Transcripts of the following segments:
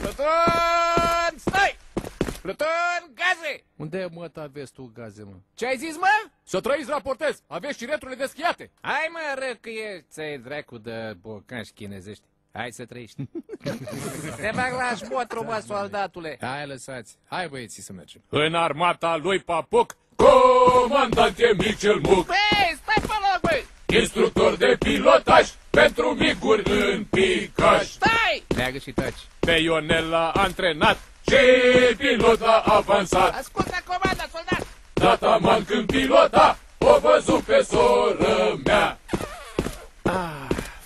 Pluton, stai! Pluton, gaze! Unde, mă, aveți tu gaze, mă? Ce ai zis, mă? Să trăiți, raportez! Aveți și returile deschiate! Hai, mă, răcâie, ți-ai dracu de bocanși chinezești. Hai să trăiești. Te bag la șmotru, mă, soldatule. Hai, lăsați. Hai, băieții, să mergem. În armata lui Papuc, comandant e Micel Muc. Băi, stai pe loc, băi! Instructor de pilotaj pentru micuri în picaș. Stai! Leagă și taci. Pe Ionel l-a antrenat și pilot l-a avansat. Ascultă comanda, soldat! Dataman când pilota, o văzut pe soră mea.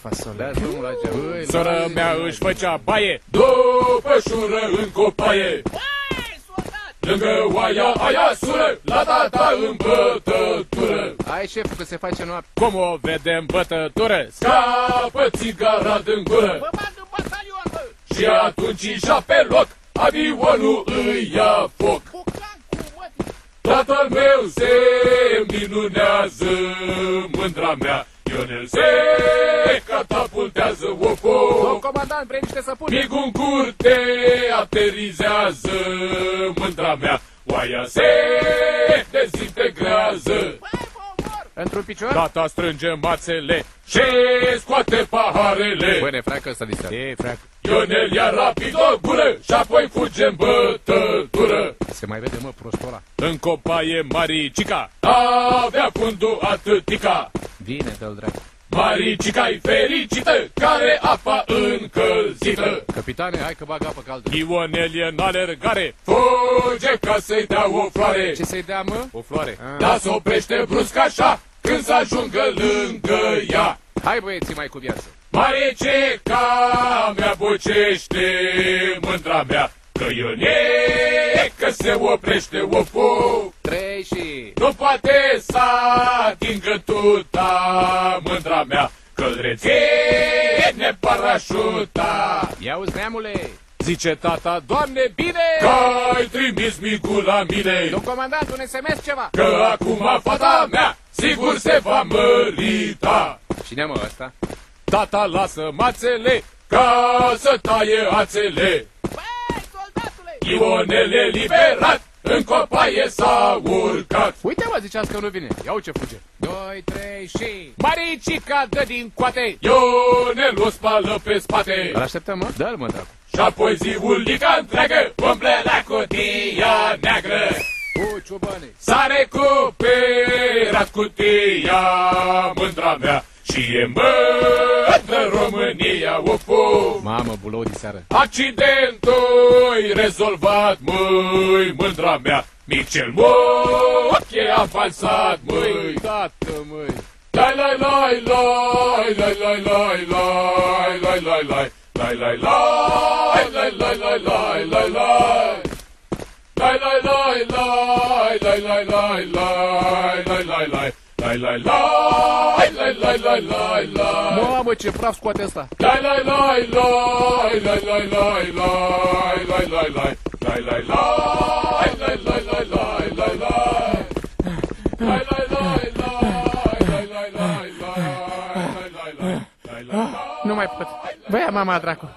Fasole. Dați drumul la geam. Sora mea își făcea baie, după șură în copaie. Băi, soldat! Lângă oaia aia sură, la tata în bătătură. Hai, șeful, că se face noapte. Cum o vedem bătătură, scapă țigara din gură. Mă bag în batalion, bă! Și atunci ieșea pe loc, avionul îi ia foc. Bucan cu mătii! Tatăl meu se minunează, mândra mea. Ionel se catapultează, Domn foc. comandant, vrei niște săpuni? Micul în curte aterizează, mândra mea. Oaia se dezintegrează. Băi, mă omor! Într-un picior? Tata strânge mațele și scoate paharele. Băi, ne freacă ăsta diseară. E, freacă. Ionel ia rapid o gură și apoi fuge în bătătură. Se mai vede, mă, prostul ăla. În copaie Maricica avea fundul atâtica. Vine, dă-l dracu. Maricica-i fericită, care apa încălzită. Capitane, hai că bag apă caldă. Ionel e în alergare, fuge ca să-i dea o floare. Ce să-i dea, mă? O floare. Dar s-oprește brusc așa, când să ajungă lângă ea. Hai, băieții, mai cu viață. Maricica mea bocește, mândra mea, că Ionel, că se oprește o foc. 3 și... Nu poate să atingă tuta, mândra mea, că-l reține parașuta. Ia-uzi, neamule! Zice tata, Doamne, bine, că ai trimis micul la mine. Domn comandant, un SMS ceva! Că acum fata mea sigur se va mărita. Cine, mă, ăsta? Tata lasă mațele ca să taie ațele. Băi, soldatule! Ionel e liberat, în copaie s-a urcat. Uite, mă, ziceați că nu vine. Ia ce fuge. 2, 3 și... Maricica dă din coate, Ionel o spală pe spate. Îl așteptăm, mă? Dă-l, mă, dracu. Și apoi ziulica întreagă umblă la cutia neagră. Cu ciubane. S-a recuperat cutia, mândra mea, și e mândră România, ofu. Mamă, bulou diseară. Accidentul rezolvat, măi, mândra mea, Micel Muc e avansat, măi. Tată, măi. Lai, lai, lai, lai, lai, lai, lai, lai, lai, lai, lai. Lai, lai, lai, lai, lai, lai, lai, lai, lai. Lai, lai, lai, lai, lai, lai, lai, lai, lai, lai, lai. Lai, lai, lai, lai, lai, lai, lai, lai. Mamă, ce praf scoate ăsta. Lai, lai, lai, lai, lai, lai, lai, lai, lai, lai, lai. Lai, lai, lai, lai, lai, lai, lai, lai, lai. Lai, lai, lai, lai, lai, lai, lai, lai, lai, lai, lai, lai, lai. Nu mai pot. Băia mama, dracu.